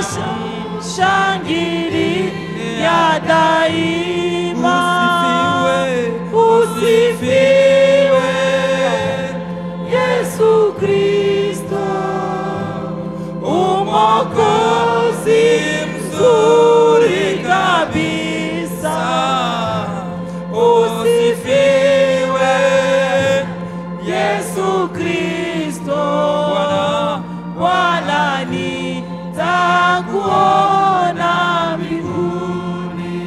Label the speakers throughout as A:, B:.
A: nitashangilia daima. Usifiwe Yesu Kristo, Mwokozi mzuri kabisa. Usifiwe Yesu Kristo, Bwana nitakuona mbinguni.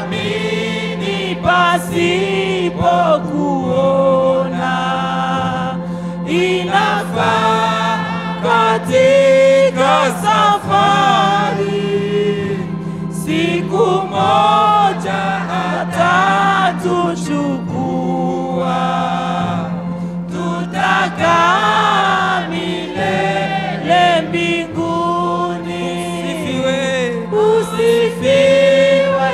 A: Kuamini pasipo kuona inafaa katika safari. Siku moja atatuchukua, tutakaa milele mbinguni. Usifiwe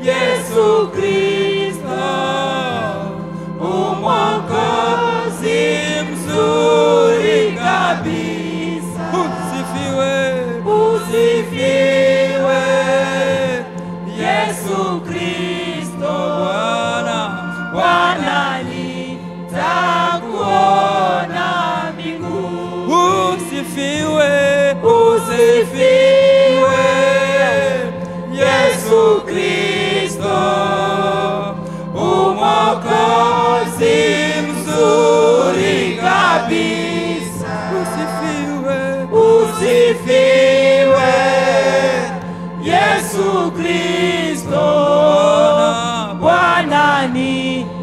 A: Yesu Kristo, Mwokozi mzuri kabisa. Usifiwe Yesu Kristo, Bwana nitakuona mbinguni. Usifiwe Yesu Kristo, Mwokozi mzuri kabisa. Usifiwe Yesu Kristo, Bwana nitakuona